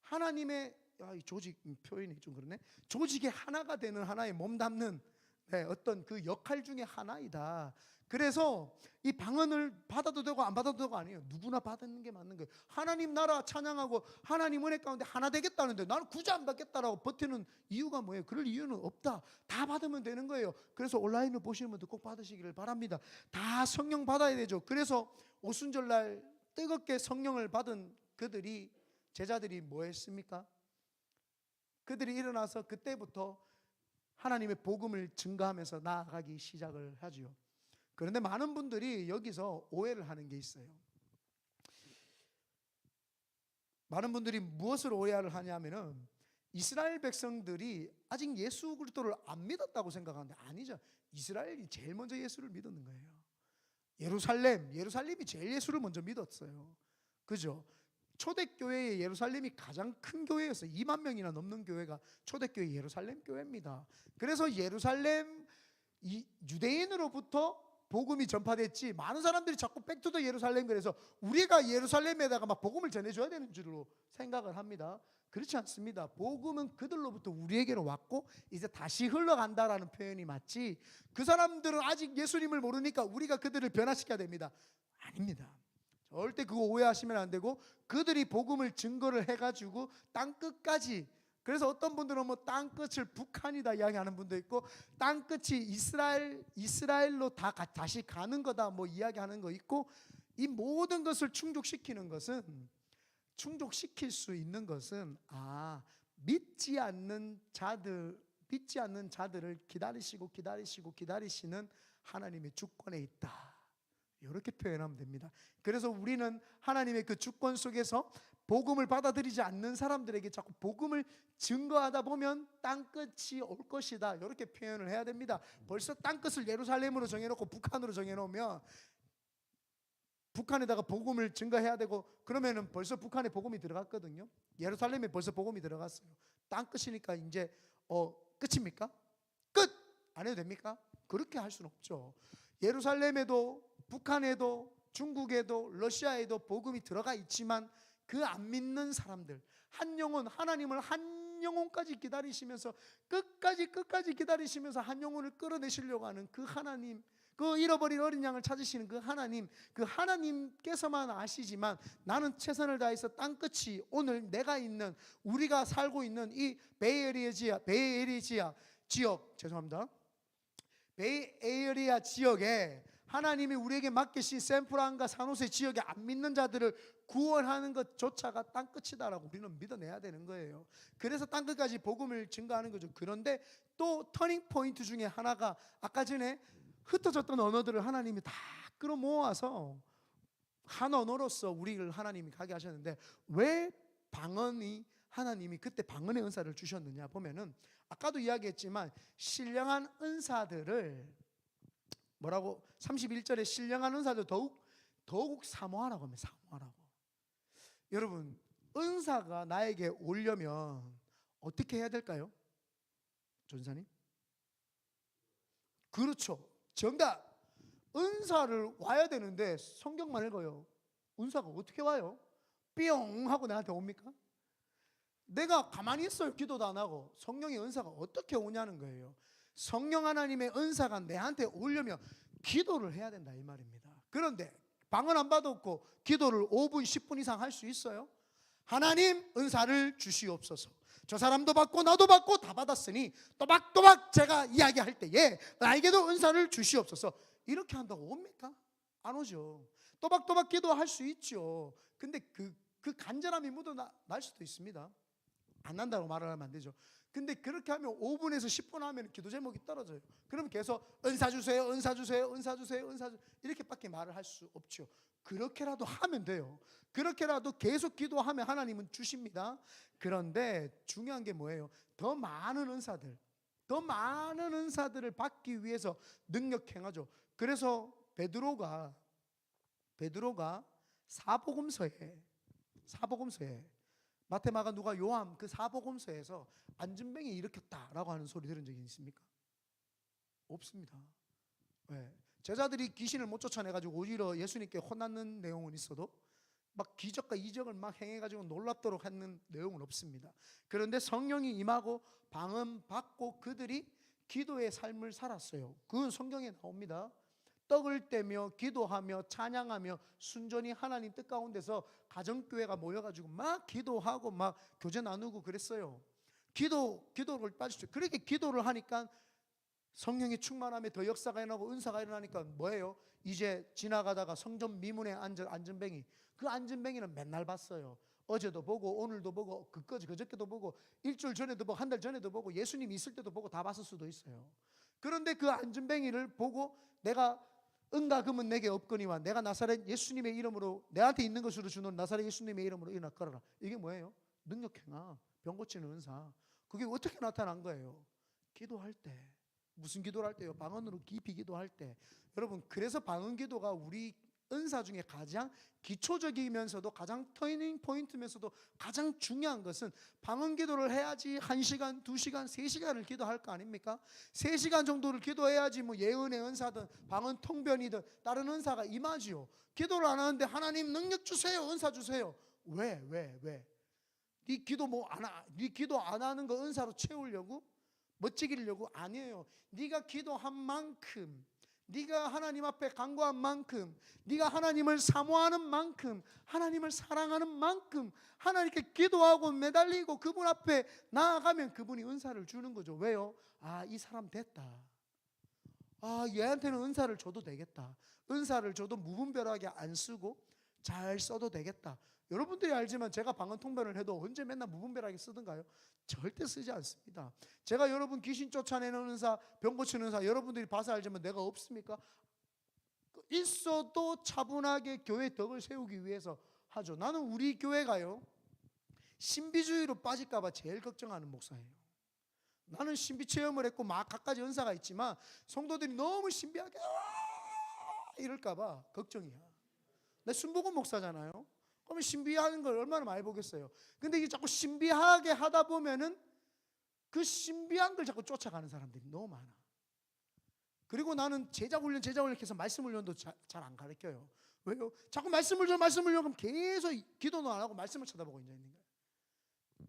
하나님의 이 조직 표현이 좀 그러네. 조직의 하나가 되는, 하나의 몸 담는 어떤 그 역할 중에 하나이다. 그래서 이 방언을 받아도 되고 안 받아도 되고 아니에요. 누구나 받는 게 맞는 거예요. 하나님 나라 찬양하고 하나님 은혜 가운데 하나 되겠다는데 나는 굳이 안 받겠다라고 버티는 이유가 뭐예요? 그럴 이유는 없다. 다 받으면 되는 거예요. 그래서 온라인을 보시는 분들 꼭 받으시기를 바랍니다. 다 성령 받아야 되죠. 그래서 오순절날 뜨겁게 성령을 받은 그들이, 제자들이 뭐 했습니까? 그들이 일어나서 그때부터 하나님의 복음을 증거하면서 나아가기 시작을 하죠. 그런데 많은 분들이 여기서 오해를 하는 게 있어요. 많은 분들이 무엇을 오해를 하냐면은 이스라엘 백성들이 아직 예수 그리스도를 안 믿었다고 생각하는데 아니죠. 이스라엘이 제일 먼저 예수를 믿었는 거예요. 예루살렘이 제일 예수를 먼저 믿었어요. 그죠? 초대교회의 예루살렘이 가장 큰 교회였어요. 2만 명이나 넘는 교회가 초대교회 예루살렘 교회입니다. 그래서 예루살렘 유대인으로부터 복음이 전파됐지, 많은 사람들이 자꾸 백투더 예루살렘, 그래서 우리가 예루살렘에다가 막 복음을 전해줘야 되는 줄로 생각을 합니다. 그렇지 않습니다. 복음은 그들로부터 우리에게로 왔고 이제 다시 흘러간다라는 표현이 맞지, 그 사람들은 아직 예수님을 모르니까 우리가 그들을 변화시켜야 됩니다. 아닙니다. 절대 그거 오해하시면 안 되고, 그들이 복음을 증거를 해가지고 땅끝까지, 그래서 어떤 분들은 뭐 땅끝을 북한이다 이야기하는 분도 있고, 땅끝이 이스라엘로 다시 가는 거다 뭐 이야기하는 거 있고, 이 모든 것을 충족시킬 수 있는 것은 믿지 않는 자들을 기다리시는 하나님의 주권에 있다, 이렇게 표현하면 됩니다. 그래서 우리는 하나님의 그 주권 속에서 복음을 받아들이지 않는 사람들에게 자꾸 복음을 증거하다 보면 땅끝이 올 것이다, 이렇게 표현을 해야 됩니다. 벌써 땅끝을 예루살렘으로 정해놓고 북한으로 정해놓으면 북한에다가 복음을 증거해야 되고, 그러면은 벌써 북한에 복음이 들어갔거든요. 예루살렘에 벌써 복음이 들어갔어요. 땅끝이니까 이제 끝입니까? 끝! 안 해도 됩니까? 그렇게 할 수는 없죠. 예루살렘에도 북한에도 중국에도 러시아에도 복음이 들어가 있지만 그 안 믿는 사람들, 한 영혼, 하나님을 한 영혼까지 기다리시면서 끝까지 기다리시면서 한 영혼을 끌어내시려고 하는 그 하나님, 그 잃어버린 어린 양을 찾으시는 그 하나님께서만 아시지만, 나는 최선을 다해서 땅끝이 오늘 내가 있는, 우리가 살고 있는 이 베이에리아 지역, 베이에리아 지역에 하나님이 우리에게 맡기신 샌프란과 산호세 지역에 안 믿는 자들을 구원하는 것조차가 땅끝이다라고 우리는 믿어내야 되는 거예요. 그래서 땅끝까지 복음을 증거하는 거죠. 그런데 또 터닝 포인트 중에 하나가, 아까 전에 흩어졌던 언어들을 하나님이 다 끌어모아서 한 언어로서 우리를 하나님이 가게 하셨는데, 왜 하나님이 그때 방언의 은사를 주셨느냐 보면은, 아까도 이야기했지만 신령한 은사들을 뭐라고, 31절에 신령한 은사들 더욱 사모하라고 하면 사모하라고. 여러분, 은사가 나에게 오려면 어떻게 해야 될까요? 전사님? 그렇죠. 정답. 은사를 와야 되는데 성경만 읽어요. 은사가 어떻게 와요? 뿅 하고 나한테 옵니까? 내가 가만히 있어요. 기도도 안 하고. 성령의 은사가 어떻게 오냐는 거예요. 성령 하나님의 은사가 내한테 오려면 기도를 해야 된다 이 말입니다. 그런데 방언 안 받았고 기도를 5분 10분 이상 할 수 있어요? 하나님 은사를 주시옵소서. 저 사람도 받고 나도 받고 다 받았으니 또박또박 제가 이야기할 때에 나에게도 은사를 주시옵소서, 이렇게 한다고 옵니까? 안 오죠. 또박또박 기도할 수 있죠. 근데 그 간절함이 묻어날 수도 있습니다. 안 난다고 말을 하면 안 되죠. 근데 그렇게 하면 5분에서 10분 하면 기도 제목이 떨어져요. 그러면 계속 은사 주세요, 은사 주세요, 은사 주세요, 은사 주세요, 이렇게밖에 말을 할 수 없죠. 그렇게라도 하면 돼요. 그렇게라도 계속 기도하면 하나님은 주십니다. 그런데 중요한 게 뭐예요? 더 많은 은사들을 받기 위해서 능력 행하죠. 그래서 베드로가 사복음서에 마태, 마가, 누가, 요한 그 사복음서에서 안진뱅이 일으켰다라고 하는 소리 들은 적이 있습니까? 없습니다. 네. 제자들이 귀신을 못 쫓아내가지고 오히려 예수님께 혼났는 내용은 있어도 막 기적과 이적을 막 행해가지고 놀랍도록 하는 내용은 없습니다. 그런데 성령이 임하고 방언 받고 그들이 기도의 삶을 살았어요. 그건 성경에 나옵니다. 떡을 떼며 기도하며 찬양하며 순전히 하나님 뜻 가운데서 가정교회가 모여가지고 막 기도하고 막 교제 나누고 그랬어요. 기도를 빠지죠. 그렇게 기도를 하니까 성령의 충만함에 더 역사가 일어나고 은사가 일어나니까 뭐예요? 이제 지나가다가 성전 미문에 앉은 안전뱅이, 그 안전뱅이는 맨날 봤어요. 어제도 보고 오늘도 보고 그저께도 보고 일주일 전에도 보고 한 달 전에도 보고 예수님이 있을 때도 보고 다 봤을 수도 있어요. 그런데 그 안전뱅이를 보고 내가 은과 금은 내게 없거니와 내가 나사렛 예수님의 이름으로 내한테 있는 것으로 주는 나사렛 예수님의 이름으로 일어나 걸어라. 이게 뭐예요? 능력 행하, 병 고치는 은사. 그게 어떻게 나타난 거예요? 기도할 때. 무슨 기도를 할 때요? 방언으로 깊이 기도할 때. 여러분, 그래서 방언 기도가 우리 은사 중에 가장 기초적이면서도 가장 터닝 포인트면서도 가장 중요한 것은 방언 기도를 해야지 1시간, 2시간, 3시간을 기도할 거 아닙니까? 3시간 정도를 기도해야지 뭐 예언의 은사든 방언 통변이든 다른 은사가 임하지요. 기도를 안 하는데 하나님 능력 주세요, 은사 주세요. 왜? 네 기도 네 기도 안 하는 거 은사로 채우려고? 멋지기려고? 아니에요. 네가 기도한 만큼, 네가 하나님 앞에 간구한 만큼, 네가 하나님을 사모하는 만큼, 하나님을 사랑하는 만큼 하나님께 기도하고 매달리고 그분 앞에 나아가면 그분이 은사를 주는 거죠. 왜요? 아, 이 사람 됐다. 아, 얘한테는 은사를 줘도 되겠다. 은사를 줘도 무분별하게 안 쓰고 잘 써도 되겠다. 여러분들이 알지만 제가 방언 통변을 해도 언제 맨날 무분별하게 쓰던가요? 절대 쓰지 않습니다. 제가 여러분 귀신 쫓아내는 은사, 병 고치는 은사 여러분들이 봐서 알지만 내가 없습니까? 있어도 차분하게 교회 덕을 세우기 위해서 하죠. 나는 우리 교회가요, 신비주의로 빠질까 봐 제일 걱정하는 목사예요. 나는 신비 체험을 했고 막 갖가지 은사가 있지만 성도들이 너무 신비하게 이럴까 봐 걱정이야. 내 순복음 목사잖아요. 그러면 신비한 걸 얼마나 많이 보겠어요. 근데 이게 자꾸 신비하게 하다 보면은 그 신비한 걸 자꾸 쫓아가는 사람들이 너무 많아. 그리고 나는 제자훈련 해서 말씀훈련도 잘 안 가르쳐요. 왜요? 자꾸 말씀을 줘 그럼 계속 기도도 안 하고 말씀을 쳐다보고 있는 거예요.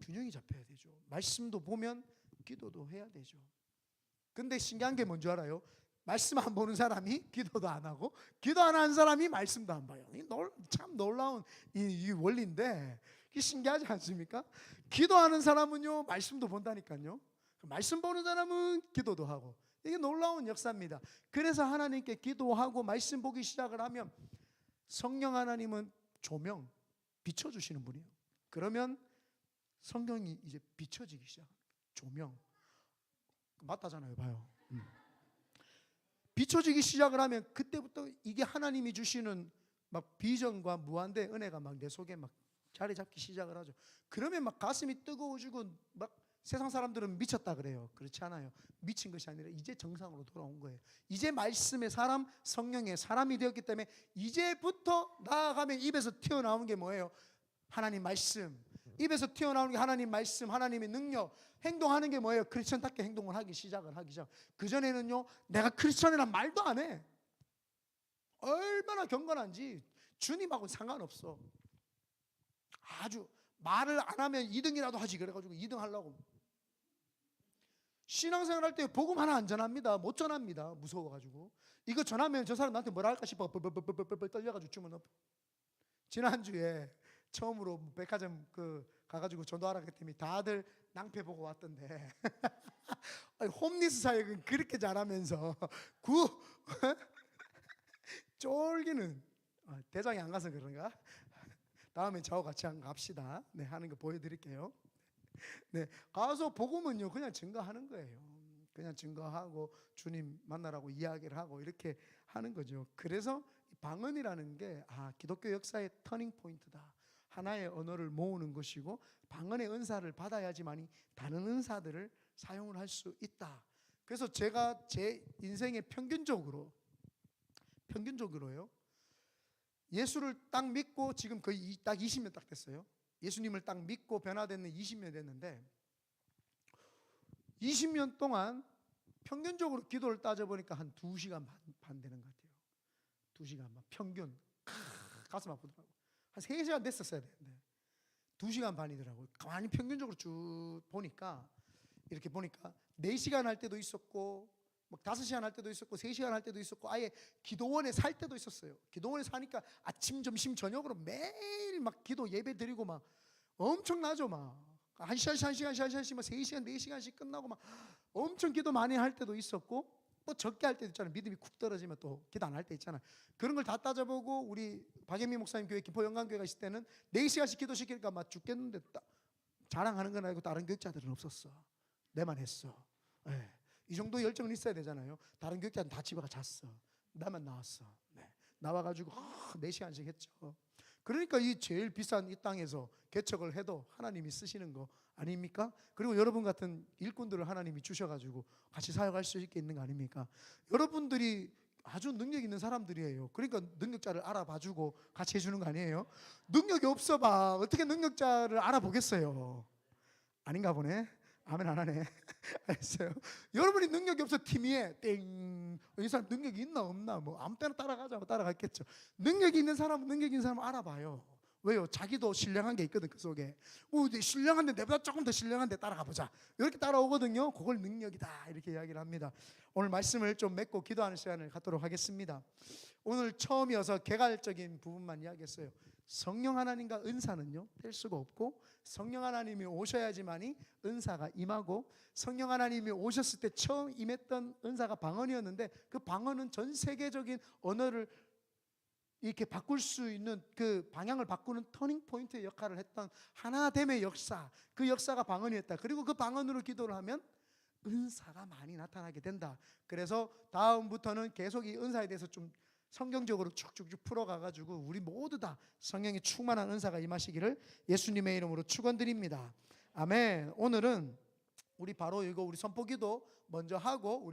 균형이 잡혀야 되죠. 말씀도 보면 기도도 해야 되죠. 근데 신기한 게 뭔지 알아요? 말씀 안 보는 사람이 기도도 안 하고 기도 안 하는 사람이 말씀도 안 봐요. 참 놀라운 이 원리인데 이게 신기하지 않습니까? 기도하는 사람은요 말씀도 본다니까요. 말씀 보는 사람은 기도도 하고, 이게 놀라운 역사입니다. 그래서 하나님께 기도하고 말씀 보기 시작을 하면 성령 하나님은 조명 비춰주시는 분이에요. 그러면 성경이 이제 비춰지기 시작합니다. 조명 맞다잖아요. 봐요. 비춰지기 시작을 하면 그때부터 이게 하나님이 주시는 막 비전과 무한대 은혜가 막 내 속에 막 자리 잡기 시작을 하죠. 그러면 막 가슴이 뜨거워지고 막 세상 사람들은 미쳤다 그래요. 그렇지 않아요. 미친 것이 아니라 이제 정상으로 돌아온 거예요. 이제 말씀의 사람, 성령의 사람이 되었기 때문에 이제부터 나아가면 입에서 튀어나오는 게 뭐예요? 하나님 말씀. 입에서 튀어나오는 게 하나님 말씀, 하나님의 능력. 행동하는 게 뭐예요? 크리스천답게 행동을 하기 시작을 하기 시작. 그전에는요 내가 크리스천이란 말도 안 해. 얼마나 경건한지 주님하고는 상관없어. 아주 말을 안 하면 2등이라도 하지 그래가지고 2등 하려고. 신앙생활 할 때 복음 하나 안 전합니다. 못 전합니다. 무서워가지고. 이거 전하면 저 사람 나한테 뭐라 할까 싶어 뻘뻘뻘뻘 떨려가지고 주문 엎어. 지난주에 처음으로 백화점 가가지고 전도하라 그랬더니 다들 낭패 보고 왔던데 홈리스 사역은 그렇게 잘하면서 쫄기는 대장이 안 가서 그런가? 다음에 저하고 같이 한번 갑시다. 네, 하는 거 보여드릴게요. 네, 가서 복음은요 그냥 증거하는 거예요. 그냥 증거하고 주님 만나라고 이야기를 하고 이렇게 하는 거죠. 그래서 방언이라는 게 기독교 역사의 터닝 포인트다. 하나의 언어를 모으는 것이고 방언의 은사를 받아야지만이 다른 은사들을 사용을 할 수 있다. 그래서 제가 제 인생에 평균적으로요 예수를 딱 믿고 지금 거의 딱 20년 딱 됐어요. 예수님을 딱 믿고 변화되는 20년 됐는데 20년 동안 평균적으로 기도를 따져보니까 한 2시간 반 되는 것 같아요. 2시간 반 평균. 가슴 아프더라고요. 한 3시간 됐었어야 되는데 2시간 반이더라고요. 가만히 평균적으로 쭉 보니까 이렇게 보니까 4시간 할 때도 있었고 막 5시간 할 때도 있었고 3시간 할 때도 있었고 아예 기도원에 살 때도 있었어요. 기도원에 사니까 아침 점심 저녁으로 매일 막 기도 예배 드리고 막 엄청나죠. 막 1시간씩 막 3시간 4시간씩 끝나고 막 엄청 기도 많이 할 때도 있었고 또 적게 할 때도 있잖아요. 믿음이 쿡 떨어지면 또 기도 안 할 때 있잖아요. 그런 걸 다 따져보고 우리 박예미 목사님 교회 김포영광교회가 있을 때는 4시간씩 기도시키니까 막 죽겠는데 자랑하는 건 아니고 다른 교육자들은 없었어. 내만 했어. 네. 이 정도 열정은 있어야 되잖아요. 다른 교육자는 다 집에 가 잤어. 나만 나왔어. 네. 나와가지고 4시간씩 했죠. 그러니까 이 제일 비싼 이 땅에서 개척을 해도 하나님이 쓰시는 거 아닙니까? 그리고 여러분 같은 일꾼들을 하나님이 주셔가지고 같이 사역할 수 있게 있는 거 아닙니까? 여러분들이 아주 능력 있는 사람들이에요. 그러니까 능력자를 알아봐주고 같이 해주는 거 아니에요? 능력이 없어 봐 어떻게 능력자를 알아보겠어요? 아닌가 보네. 아멘 안 하네. 알았어요. 여러분이 능력이 없어 팀 위에 땡. 이 사람 능력이 있나 없나 뭐 아무 때나 따라가자고 따라갔겠죠. 능력이 있는 사람은 능력 있는 사람 알아봐요. 왜요? 자기도 신령한 게 있거든 그 속에. 신령한데 내보다 조금 더 신령한데 따라가 보자. 이렇게 따라오거든요. 그걸 능력이다 이렇게 이야기를 합니다. 오늘 말씀을 좀 맺고 기도하는 시간을 갖도록 하겠습니다. 오늘 처음이어서 개괄적인 부분만 이야기했어요. 성령 하나님과 은사는요 뗄 수가 없고 성령 하나님이 오셔야지만이 은사가 임하고 성령 하나님이 오셨을 때 처음 임했던 은사가 방언이었는데 그 방언은 전 세계적인 언어를 이렇게 바꿀 수 있는 그 방향을 바꾸는 터닝 포인트의 역할을 했던 하나됨의 역사, 그 역사가 방언이었다. 그리고 그 방언으로 기도를 하면 은사가 많이 나타나게 된다. 그래서 다음부터는 계속 이 은사에 대해서 좀 성경적으로 쭉쭉쭉 풀어가가지고 우리 모두 다 성령이 충만한 은사가 임하시기를 예수님의 이름으로 축원드립니다. 아멘. 오늘은 우리 바로 이거 우리 선포기도 먼저 하고 우리